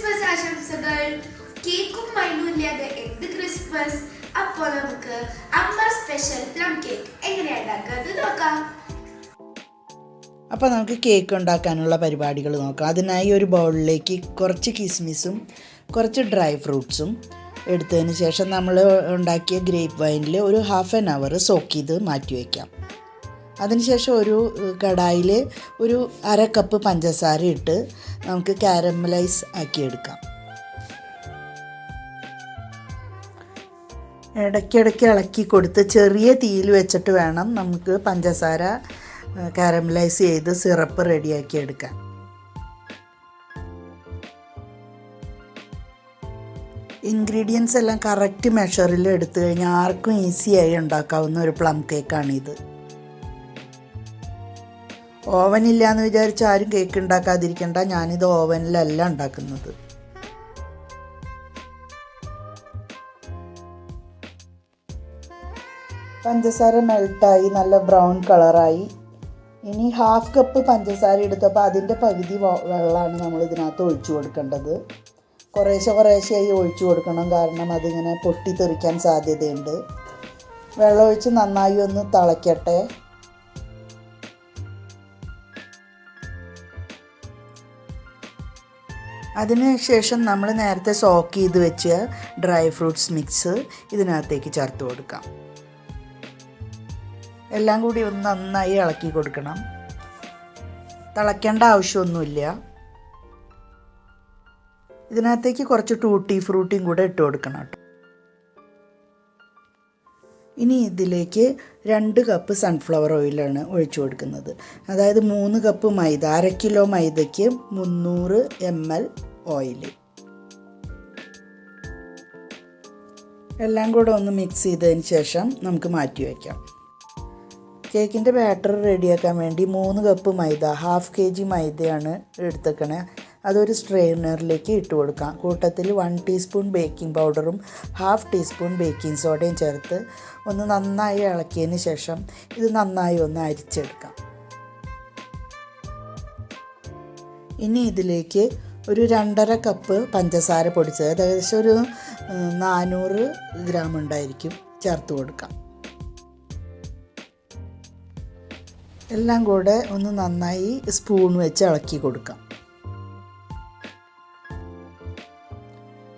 Christmas ആശംസകൾ. കേക്കും മൈനും ഇല്ലാതെ എന്ത് ക്രിസ്മസ്? അപ്പോൾ നമുക്ക് അമ്മ സ്പെഷ്യൽ പ്ലം കേക്ക് എങ്ങനെയാണ് ഉണ്ടാക്കുന്നത് നോക്കാം. അപ്പോൾ നമുക്ക് കേക്ക് ഉണ്ടാക്കാനുള്ള പരിപാടികൾ നോക്കാം. അതിനായി ഒരു ബൗളിലേക്ക് കുറച്ച് കിസ്മിസും കുറച്ച് ഡ്രൈ ഫ്രൂട്ട്സും എടുത്തതിന് ശേഷം നമ്മൾ ഉണ്ടാക്കിയ ഗ്രേപ്പ് വൈനിൽ ഒരു ഹാഫ് ആൻ അവർ സോക്ക് ചെയ്ത് മാറ്റി വയ്ക്കാം. അതിനുശേഷം ഒരു കടായിൽ ഒരു അര കപ്പ് പഞ്ചസാര ഇട്ട് നമുക്ക് കാരമലൈസ് ആക്കിയെടുക്കാം. ഇടയ്ക്കിടയ്ക്ക് ഇളക്കി കൊടുത്ത് ചെറിയ തീയിൽ വെച്ചിട്ട് വേണം നമുക്ക് പഞ്ചസാര കാരമലൈസ് ചെയ്ത് സിറപ്പ് റെഡിയാക്കി എടുക്കാൻ. ഇൻഗ്രീഡിയൻസ് എല്ലാം കറക്റ്റ് മെഷറിൽ എടുത്തു കഴിഞ്ഞാൽ ആർക്കും ഈസിയായി ഉണ്ടാക്കാവുന്ന ഒരു പ്ലം കേക്കാണിത്. ഓവനില്ല എന്ന് വിചാരിച്ച് ആരും കേക്ക് ഉണ്ടാക്കാതിരിക്കണ്ട. ഞാനിത് ഓവനിലല്ല ഉണ്ടാക്കുന്നത്. പഞ്ചസാര മെൽട്ടായി നല്ല ബ്രൗൺ കളറായി. ഇനി ഹാഫ് കപ്പ് പഞ്ചസാര എടുത്തപ്പോൾ അതിൻ്റെ പകുതി വെള്ളമാണ് നമ്മൾ ഇതിനകത്ത് ഒഴിച്ചു കൊടുക്കേണ്ടത്. കുറേശ്ശെയായി ഒഴിച്ചു കൊടുക്കണം, കാരണം അതിങ്ങനെ പൊട്ടിത്തെറിക്കാൻ സാധ്യതയുണ്ട്. വെള്ളമൊഴിച്ച് നന്നായി ഒന്ന് തിളയ്ക്കട്ടെ. അതിനുശേഷം നമ്മൾ നേരത്തെ സോക്ക് ചെയ്ത് വെച്ച ഡ്രൈ ഫ്രൂട്ട്സ് മിക്സ് ഇതിനകത്തേക്ക് ചേർത്ത് കൊടുക്കാം. എല്ലാം കൂടി ഒന്ന് നന്നായി ഇളക്കി കൊടുക്കണം. തിളയ്ക്കേണ്ട ആവശ്യമൊന്നുമില്ല. ഇതിനകത്തേക്ക് കുറച്ച് ടൂട്ടി ഫ്രൂട്ടിയും കൂടെ ഇട്ട് കൊടുക്കണം കേട്ടോ. ഇനി ഇതിലേക്ക് 2 കപ്പ് സൺഫ്ലവർ ഓയിലാണ് ഒഴിച്ചു കൊടുക്കുന്നത്. അതായത് 3 കപ്പ് മൈദ, 1/2 കിലോ മൈദയ്ക്ക് 300 ml ഓയിൽ. എല്ലാം കൂടെ ഒന്ന് മിക്സ് ചെയ്തതിന് ശേഷം നമുക്ക് മാറ്റി വയ്ക്കാം. കേക്കിൻ്റെ ബാറ്റർ റെഡിയാക്കാൻ വേണ്ടി 3 കപ്പ് മൈദ, 1/2 kg മൈദയാണ് എടുത്തേക്കണേ. അതൊരു സ്ട്രെയിനറിലേക്ക് ഇട്ട് കൊടുക്കാം. കൂട്ടത്തിൽ 1 ടീസ്പൂൺ ബേക്കിംഗ് പൗഡറും 1/2 ടീസ്പൂൺ ബേക്കിംഗ് സോഡയും ചേർത്ത് ഒന്ന് നന്നായി ഇളക്കിയതിന് ശേഷം ഇത് നന്നായി ഒന്ന് അരിച്ചെടുക്കാം. ഇനി ഇതിലേക്ക് ഒരു 2.5 കപ്പ് പഞ്ചസാര പൊടിച്ചത്, ഏകദേശം ഒരു 400 ഗ്രാം ഉണ്ടായിരിക്കും, ചേർത്ത് കൊടുക്കാം. എല്ലാം കൂടെ ഒന്ന് നന്നായി സ്പൂൺ വെച്ച് ഇളക്കി കൊടുക്കാം.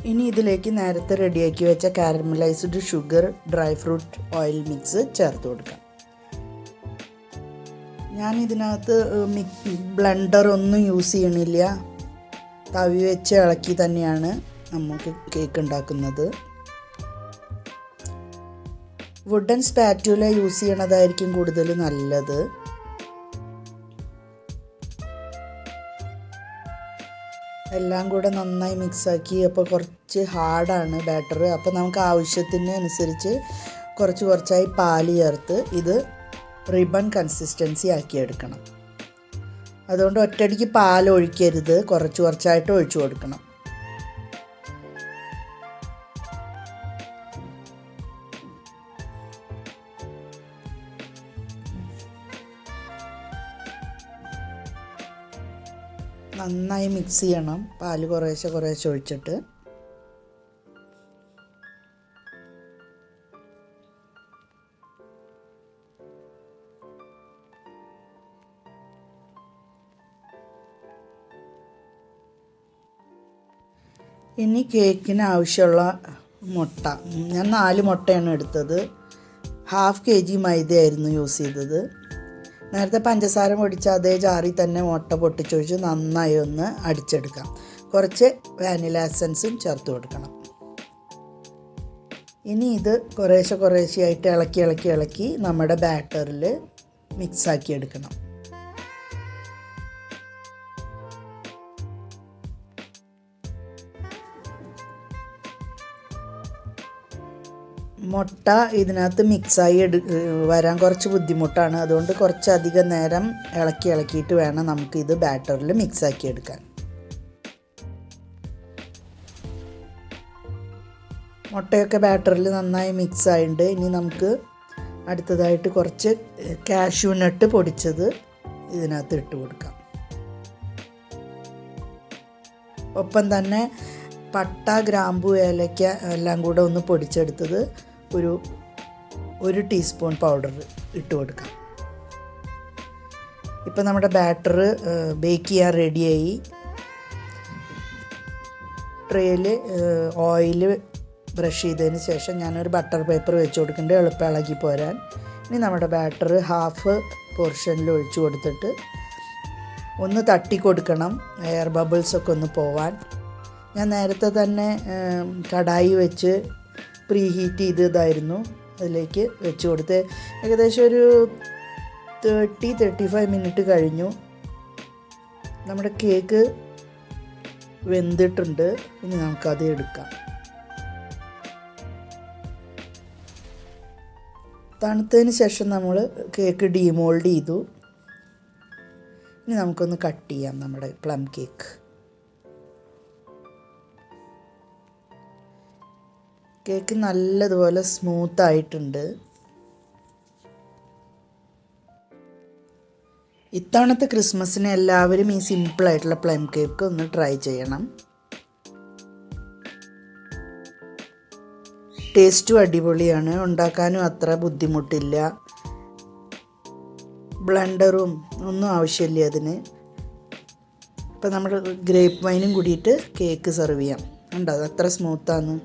ഇനി ഇതിലേക്ക് നേരത്തെ റെഡിയാക്കി വെച്ച caramelised sugar, dry fruit oil mix ചേർത്ത് കൊടുക്കാം. ഞാനിതിനകത്ത് ബ്ലെൻഡർ ഒന്നും യൂസ് ചെയ്യണില്ല. തവി വെച്ച് ഇളക്കി തന്നെയാണ് നമുക്ക് കേക്ക് ഉണ്ടാക്കുന്നത്. വുഡൻ സ്പാറ്റുല യൂസ് ചെയ്യണതായിരിക്കും കൂടുതൽ നല്ലത്. എല്ലാം കൂടെ നന്നായി മിക്സാക്കി. അപ്പോൾ കുറച്ച് ഹാർഡാണ് ബാറ്റർ. അപ്പോൾ നമുക്ക് ആവശ്യത്തിന് അനുസരിച്ച് കുറച്ചായി പാല് ചേർത്ത് ഇത് റിബൺ കൺസിസ്റ്റൻസി ആക്കിയെടുക്കണം. അതുകൊണ്ട് ഒറ്റയടിക്ക് പാൽ ഒഴിക്കരുത്, കുറച്ചായിട്ട് ഒഴിച്ചു കൊടുക്കണം. നന്നായി മിക്സ് ചെയ്യണം, പാല് കുറേശ്ശെ ഒഴിച്ചിട്ട്. ഇനി കേക്കിന് ആവശ്യമുള്ള മുട്ട, ഞാൻ 4 മുട്ടയാണ് എടുത്തത്. 1/2 kg മൈദയായിരുന്നു യൂസ് ചെയ്തത്. നേരത്തെ പഞ്ചസാര പൊടിച്ച അതേ ജാറിൽ തന്നെ മുട്ട പൊട്ടിച്ചൊഴിച്ച് നന്നായി ഒന്ന് അടിച്ചെടുക്കാം. കുറച്ച് വാനില എസൻസും ചേർത്ത് കൊടുക്കണം. ഇനി ഇത് കുറേശ്ശെയായിട്ട് ഇളക്കി നമ്മുടെ ബാറ്ററിൽ മിക്സാക്കി എടുക്കണം. മുട്ട ഇതിനകത്ത് മിക്സായി വരാൻ കുറച്ച് ബുദ്ധിമുട്ടാണ്. അതുകൊണ്ട് കുറച്ചധികം നേരം ഇളക്കിയിട്ട് വേണം നമുക്കിത് ബാറ്ററിൽ മിക്സാക്കി എടുക്കാൻ. മുട്ടയൊക്കെ ബാറ്ററിൽ നന്നായി മിക്സ് ആയിട്ടുണ്ട്. ഇനി നമുക്ക് അടുത്തതായിട്ട് കുറച്ച് കാഷ്യൂ നട്ട് പൊടിച്ചത് ഇതിനകത്ത് ഇട്ട് കൊടുക്കാം. ഒപ്പം തന്നെ പട്ട, ഗ്രാമ്പു, ഏലക്ക എല്ലാം കൂടെ ഒന്ന് പൊടിച്ചെടുത്തത് ഒരു ടീസ്പൂൺ പൗഡർ ഇട്ട് കൊടുക്കാം. ഇപ്പം നമ്മുടെ ബാറ്റർ ബേക്ക് ചെയ്യാൻ റെഡിയായി. ട്രേയിൽ ഓയിൽ ബ്രഷ് ചെയ്തതിന് ശേഷം ഞാനൊരു ബട്ടർ പേപ്പർ വെച്ച് കൊടുക്കുന്നുണ്ട്, എളുപ്പം ഇളകി പോരാൻ. ഇനി നമ്മുടെ ബാറ്റർ ഹാഫ് പോർഷനിൽ ഒഴിച്ചു കൊടുത്തിട്ട് ഒന്ന് തട്ടി കൊടുക്കണം, എയർ ബബിൾസൊക്കെ ഒന്ന് പോവാൻ. ഞാൻ നേരത്തെ തന്നെ കടായി വെച്ച് പ്രീ ഹീറ്റ് ചെയ്തതായിരുന്നു. അതിലേക്ക് വെച്ച് കൊടുത്ത് ഏകദേശം ഒരു 30-35 മിനിറ്റ് കഴിഞ്ഞു. നമ്മുടെ കേക്ക് വെന്തിട്ടുണ്ട്. ഇനി നമുക്കത് എടുക്കാം. തണുത്തതിന് ശേഷം നമ്മൾ കേക്ക് ഡീമോൾഡ് ചെയ്തു. ഇനി നമുക്കൊന്ന് കട്ട് ചെയ്യാം നമ്മുടെ പ്ലം കേക്ക്. കേക്ക് നല്ലതുപോലെ സ്മൂത്തായിട്ടുണ്ട്. ഇത്തവണത്തെ ക്രിസ്മസിന് എല്ലാവരും ഈ സിമ്പിളായിട്ടുള്ള പ്ലം കേക്ക് ഒന്ന് ട്രൈ ചെയ്യണം. ടേസ്റ്റും അടിപൊളിയാണ്, ഉണ്ടാക്കാനും അത്ര ബുദ്ധിമുട്ടില്ല. ബ്ലെൻഡറും ഒന്നും ആവശ്യമില്ല അതിന്. ഇപ്പം നമ്മൾ ഗ്രേപ്പ് വൈനും കൂടിയിട്ട് കേക്ക് സെർവ് ചെയ്യാം. ഉണ്ടോ, അത് അത്ര സ്മൂത്താണ്.